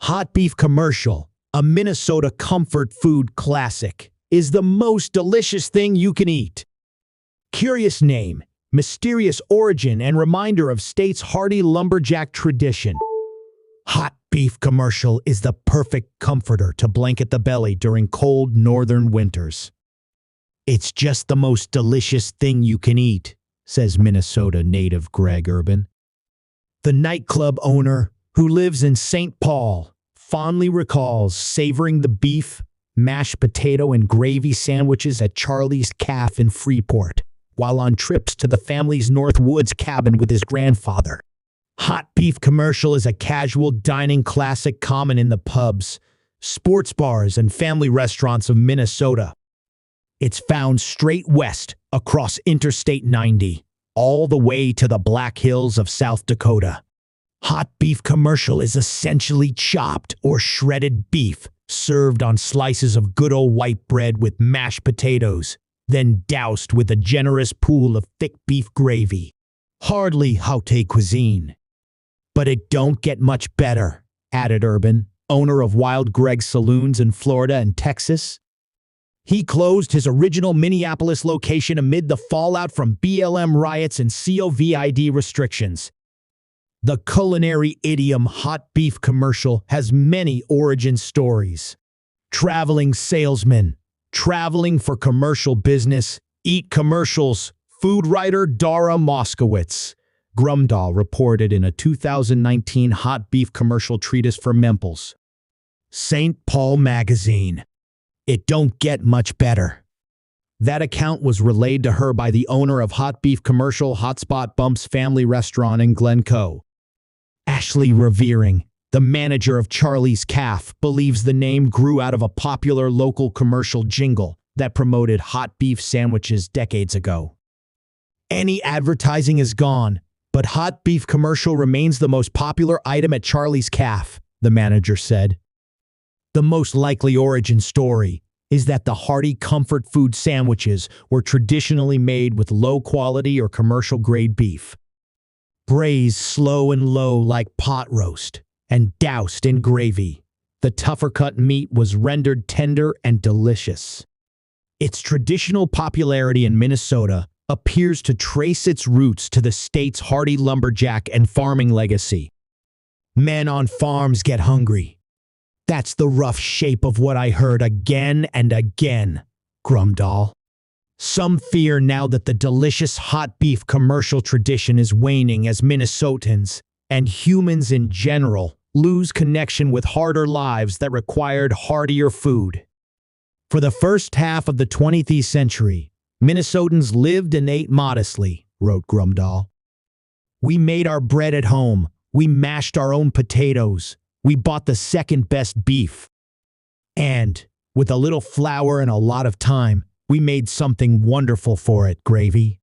Hot beef commercial, a Minnesota comfort food classic, is the most delicious thing you can eat. Curious name, mysterious origin, and reminder of state's hearty lumberjack tradition. Hot beef commercial is the perfect comforter to blanket the belly during cold northern winters. It's just the most delicious thing you can eat, says Minnesota native Greg Urban. The nightclub owner, who lives in St. Paul, fondly recalls savoring the beef, mashed potato, and gravy sandwiches at Charlie's Calf in Freeport, while on trips to the family's North Woods cabin with his grandfather. Hot beef commercial is a casual dining classic common in the pubs, sports bars, and family restaurants of Minnesota. It's found straight west across Interstate 90, all the way to the Black Hills of South Dakota. Hot beef commercial is essentially chopped or shredded beef served on slices of good old white bread with mashed potatoes, then doused with a generous pool of thick beef gravy. Hardly hearty cuisine. But it don't get much better, added Urban, owner of Wild Greg's Saloons in Florida and Texas. He closed his original Minneapolis location amid the fallout from BLM riots and COVID restrictions. The culinary idiom hot beef commercial has many origin stories. Traveling salesman, traveling for commercial business, eat commercials, food writer Dara Moskowitz. Grumdahl reported in a 2019 hot beef commercial treatise for Memples. St. Paul Magazine. It don't get much better. That account was relayed to her by the owner of hot beef commercial Hotspot Bumps Family Restaurant in Glencoe. Ashley Revering, the manager of Charlie's Calf, believes the name grew out of a popular local commercial jingle that promoted hot beef sandwiches decades ago. Any advertising is gone, but hot beef commercial remains the most popular item at Charlie's Calf, the manager said. The most likely origin story is that the hearty comfort food sandwiches were traditionally made with low-quality or commercial-grade beef. Braised slow and low like pot roast, and doused in gravy, the tougher-cut meat was rendered tender and delicious. Its traditional popularity in Minnesota appears to trace its roots to the state's hearty lumberjack and farming legacy. Men on farms get hungry. That's the rough shape of what I heard again and again, Grumdahl. Some fear now that the delicious hot beef commercial tradition is waning as Minnesotans, and humans in general, lose connection with harder lives that required heartier food. For the first half of the 20th century, Minnesotans lived and ate modestly, wrote Grumdahl. We made our bread at home. We mashed our own potatoes. We bought the second best beef. And, with a little flour and a lot of time, we made something wonderful for it, gravy.